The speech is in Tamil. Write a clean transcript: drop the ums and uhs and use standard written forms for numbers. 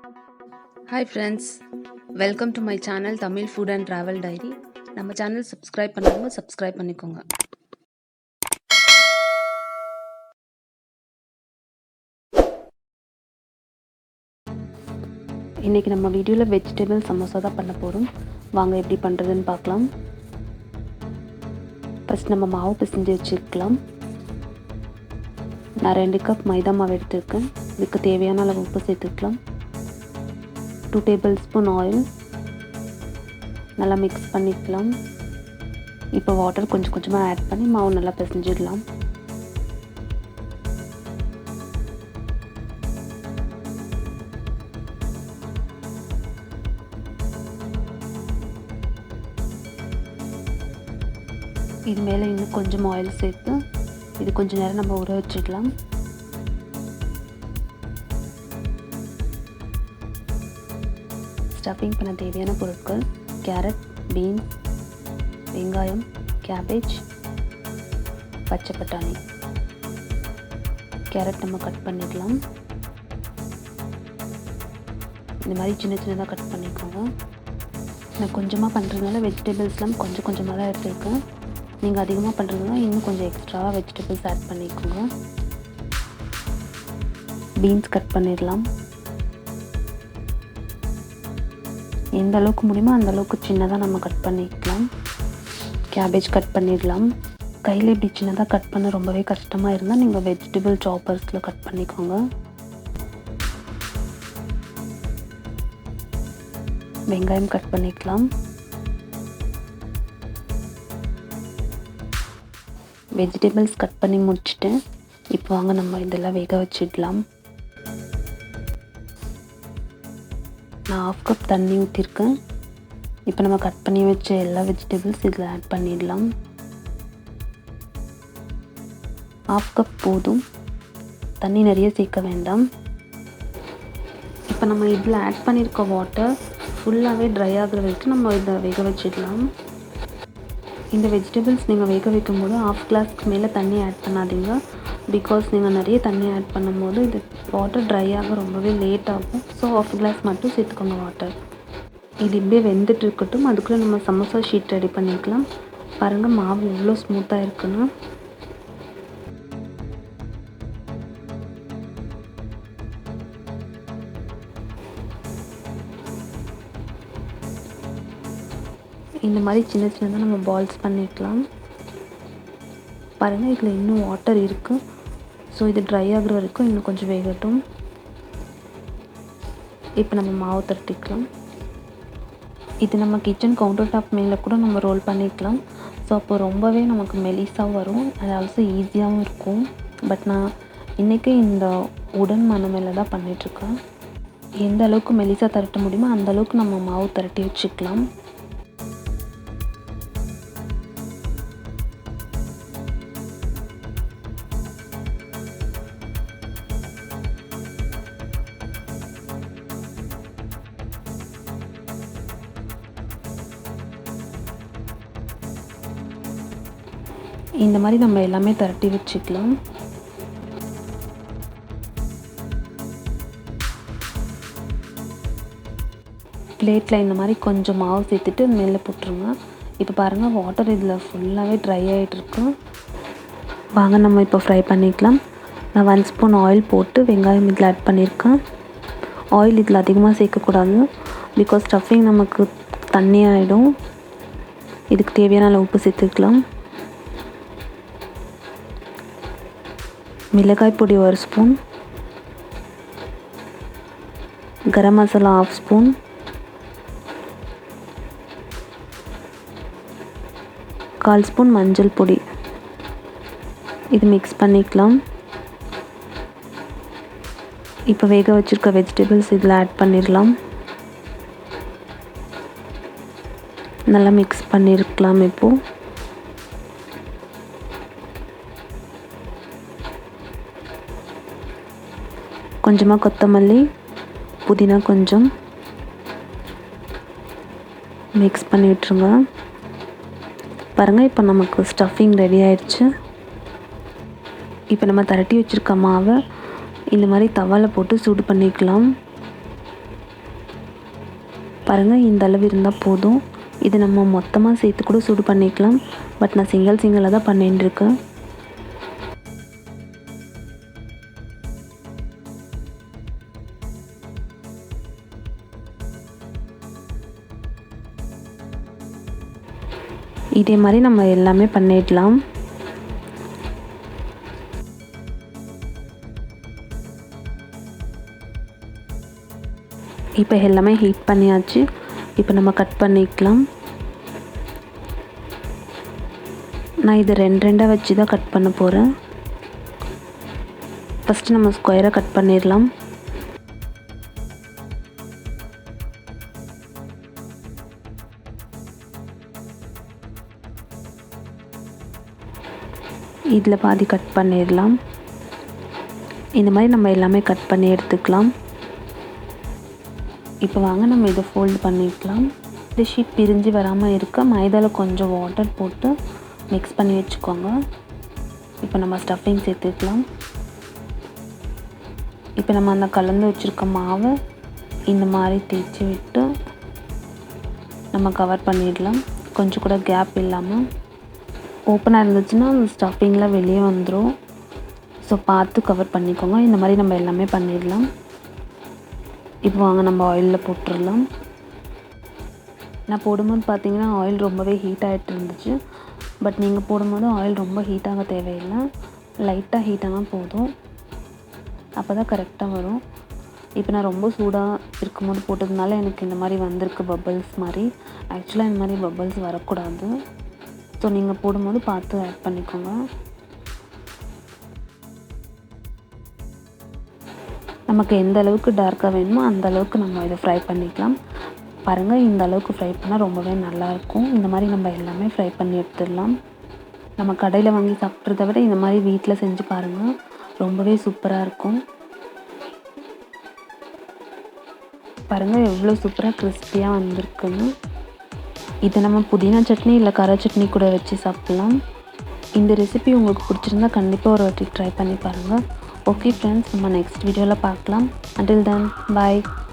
Hi friends, welcome to my channel Tamil Food and Travel Diary. நம்ம சேனல் சப்ஸ்கிரைப் பண்ணாதவங்க சப்ஸ்கிரைப் பண்ணிக்கோங்க. இன்றைக்கி நம்ம வீடியோவில் வெஜிடபிள் சமோசா தான் பண்ண போகிறோம். வாங்க எப்படி பண்ணுறதுன்னு பார்க்கலாம். ஃபஸ்ட் நம்ம மாவு பிசைஞ்சு வச்சுக்கலாம். நான் 2 கப் மைதா மாவு எடுத்துருக்கேன். இதுக்கு தேவையான அளவு உப்பு சேர்த்துக்கலாம். 2 டேபிள் ஸ்பூன் ஆயில் நல்லா மிக்ஸ் பண்ணிக்கலாம். இப்போ வாட்டர் கொஞ்சம் கொஞ்சமாக ஆட் பண்ணி மாவு நல்லா பிசைஞ்சிடலாம். இது மேலே இன்னும் கொஞ்சம் ஆயில் சேர்த்து இது கொஞ்சம் நேரம் நம்ம ஊற வச்சிடலாம். ஸ்டஃபிங் பண்ண தேவையான பொருட்கள் கேரட், பீன்ஸ், வெங்காயம், கேபேஜ், பச்சை பட்டாணி. கேரட் நம்ம கட் பண்ணிடலாம். இந்த மாதிரி சின்ன சின்னதாக கட் பண்ணிக்கோங்க. நான் கொஞ்சமாக பண்ணுறதுனால வெஜிடபிள்ஸ்லாம் கொஞ்சம் கொஞ்சமாக தான் எடுத்துருக்கேன். நீங்கள் அதிகமாக பண்ணுறதுனால இன்னும் கொஞ்சம் எக்ஸ்ட்ராவாக வெஜிடபிள்ஸ் ஆட் பண்ணிக்கோங்க. பீன்ஸ் கட் பண்ணிடலாம். எந்த அளவுக்கு முடியுமோ அந்த அளவுக்கு சின்னதாக நம்ம கட் பண்ணிக்கலாம். கேபேஜ் கட் பண்ணிடலாம். கையில் இப்படி சின்னதாக கட் பண்ண ரொம்பவே கஷ்டமாக இருந்தால் நீங்கள் வெஜிடபிள் சாப்பர்ஸில் கட் பண்ணிக்கோங்க. வெங்காயம் கட் பண்ணிக்கலாம். வெஜிடபிள்ஸ் கட் பண்ணி முடிச்சுட்டேன். இப்போ வாங்க நம்ம இதெல்லாம் வேக வச்சிடலாம். நான் 1/2 கப் தண்ணி ஊற்றிருக்கேன். இப்போ நம்ம கட் பண்ணி வச்ச எல்லா வெஜிடபிள்ஸ் இதில் ஆட் பண்ணிடலாம். 1/2 கப் போதும், தண்ணி நிறைய சேர்க்க வேண்டாம். இப்போ நம்ம இதில் ஆட் பண்ணியிருக்க வாட்டர் ஃபுல்லாகவே ட்ரை ஆகிற வரைக்கும் நம்ம இதை வேக வச்சிடலாம். இந்த வெஜிடபிள்ஸ் நீங்கள் வேக வைக்கும்போது 1/2 கிளாஸ்க்கு மேலே தண்ணி ஆட் பண்ணாதீங்க. பிகாஸ் நீங்கள் நிறைய தண்ணி ஆட் பண்ணும்போது இது வாட்டர் ட்ரை ஆக ரொம்பவே லேட் ஆகும். ஸோ 1/2 கிளாஸ் மட்டும் சேர்த்துக்கோங்க வாட்டர். இது இப்படியே வெந்துட்டு இருக்கட்டும். அதுக்குள்ளே நம்ம சமோசா ஷீட் ரெடி பண்ணிக்கலாம். பாருங்கள் மாவு எவ்வளோ ஸ்மூத்தாக இருக்குன்னு. இந்த மாதிரி சின்ன சின்னதாக நம்ம பால்ஸ் பண்ணிக்கலாம். பாருங்கள் இதில் இன்னும் வாட்டர் இருக்குது. ஸோ இது ட்ரை ஆகிற வரைக்கும் இன்னும் கொஞ்சம் வேகட்டும். இப்போ நம்ம மாவு தட்டிக்கலாம். இது நம்ம கிச்சன் கவுண்டர் டாப் மேலே கூட நம்ம ரோல் பண்ணிக்கலாம். ஸோ அப்போ ரொம்பவே நமக்கு மெலிசாக வரும். அது ஆல்சோ ஈஸியாகவும் இருக்கும். பட் நான் இன்றைக்கி இந்த உடன் மண் மேலே தான் பண்ணிகிட்ருக்கேன். எந்த அளவுக்கு மெலிசாக திரட்ட முடியுமோ அந்த அளவுக்கு நம்ம மாவு திரட்டி வச்சுக்கலாம். இந்த மாதிரி நம்ம எல்லாமே திரட்டி வச்சுக்கலாம். பிளேட்டில் இந்த மாதிரி கொஞ்சம் மாவு சேர்த்துட்டு மேலே போட்டுருங்க. இப்போ பாருங்கள் வாட்டர் இதில் ஃபுல்லாகவே ட்ரை ஆகிட்டுருக்கு. வாங்க நம்ம இப்போ ஃப்ரை பண்ணிக்கலாம். நான் 1 ஸ்பூன் ஆயில் போட்டு வெங்காயம் இதில் ஆட் பண்ணியிருக்கேன். ஆயில் இதில் அதிகமாக சேர்க்கக்கூடாது. பிகாஸ் ஸ்டஃபிங் நமக்கு தண்ணி ஆகிடும். இதுக்கு தேவையான அளவு உப்பு சேர்த்துக்கலாம். மிளகாய் பொடி 1 ஸ்பூன், கரம் மசாலா 1/2 ஸ்பூன், கால் ஸ்பூன் மஞ்சள் பொடி. இது மிக்ஸ் பண்ணிக்கலாம். இப்போ வேக வச்சுருக்க வெஜிடபிள்ஸ் இதில் ஆட் பண்ணிடலாம். நல்லா மிக்ஸ் பண்ணியிருக்கலாம். இப்போது கொஞ்சமாக கொத்தமல்லி, புதினா கொஞ்சம் மிக்ஸ் பண்ணி விட்டுருங்க. பாருங்கள் இப்போ நமக்கு ஸ்டஃபிங் ரெடி ஆயிடுச்சு. இப்போ நம்ம திரட்டி வச்சுருக்க மாவை இந்த மாதிரி தவாவில் போட்டு சூடு பண்ணிக்கலாம். பாருங்கள், இந்த அளவு இருந்தால் போதும். இது நம்ம மொத்தமாக சேர்த்து கூட சூடு பண்ணிக்கலாம். பட் நான் சிங்கிளாக தான் பண்ணிட்டுருக்கேன். இதே மாதிரி நம்ம எல்லாமே பண்ணிடலாம். இப்போ எல்லாமே ஹீட் பண்ணியாச்சு. இப்போ நம்ம கட் பண்ணிக்கலாம். நான் இது ரெண்டாக வச்சு தான் கட் பண்ண போகிறேன். ஃபஸ்ட்டு நம்ம ஸ்கொயராக கட் பண்ணிடலாம். இதில் பாதி கட் பண்ணிடலாம். இந்த மாதிரி நம்ம எல்லாமே கட் பண்ணி எடுத்துக்கலாம். இப்போ வாங்க நம்ம இதை ஃபோல்டு பண்ணிக்கலாம். இந்த ஷீட் பிரிஞ்சு வராமல் இருக்க மைதாவில் கொஞ்சம் வாட்டர் போட்டு மிக்ஸ் பண்ணி வச்சுக்கோங்க. இப்போ நம்ம ஸ்டஃபிங் சேர்த்துக்கலாம். இப்போ நம்ம அந்த கலந்து வச்சுருக்க மாவை இந்த மாதிரி தேய்ச்சி விட்டு நம்ம கவர் பண்ணிடலாம். கொஞ்சம் கூட கேப் இல்லாமல். ஓப்பனாக இருந்துச்சுன்னா அந்த ஸ்டஃபிங்கில் வெளியே வந்துடும். ஸோ பார்த்து கவர் பண்ணிக்கோங்க. இந்த மாதிரி நம்ம எல்லாமே பண்ணிடலாம். இப்போ வாங்க நம்ம ஆயிலில் போட்டுடலாம். நான் போடும்போது பார்த்தீங்கன்னா ஆயில் ரொம்பவே ஹீட் ஆகிட்டு இருந்துச்சு. பட் நீங்கள் போடும்போது ஆயில் ரொம்ப ஹீட்டாக தேவையில்லை, லைட்டாக ஹீட்டானால் போதும். அப்போ தான் கரெக்டாக வரும். இப்போ நான் ரொம்ப சூடாக இருக்கும்போது போட்டதுனால எனக்கு இந்த மாதிரி வந்திருக்கு பபிள்ஸ் மாதிரி. ஆக்சுவலாக இந்த மாதிரி பபிள்ஸ் வரக்கூடாது. ஸோ நீங்கள் போடும்போது பார்த்து ஆட் பண்ணிக்கோங்க. நமக்கு எந்த அளவுக்கு டார்க்காக வேணுமோ அந்த அளவுக்கு நம்ம இதை ஃப்ரை பண்ணிக்கலாம். பாருங்கள், இந்த அளவுக்கு ஃப்ரை பண்ணால் ரொம்பவே நல்லாயிருக்கும். இந்த மாதிரி நம்ம எல்லாமே ஃப்ரை பண்ணி எடுத்துடலாம். நம்ம கடையில் வாங்கி சாப்பிட்றத விட இந்த மாதிரி வீட்டில் செஞ்சு பாருங்கள், ரொம்பவே சூப்பராக இருக்கும். பாருங்கள் எவ்வளோ சூப்பராக கிறிஸ்பியாக வந்திருக்குன்னு. இதை நம்ம புதினா சட்னி இல்லை கார சட்னி கூட வச்சு சாப்பிட்லாம். இந்த ரெசிபி உங்களுக்கு பிடிச்சிருந்தா கண்டிப்பாக ஒரு வாட்டி ட்ரை பண்ணி பாருங்கள். ஓகே ஃப்ரெண்ட்ஸ், நம்ம நெக்ஸ்ட் வீடியோவில் பார்க்கலாம். Until then, bye.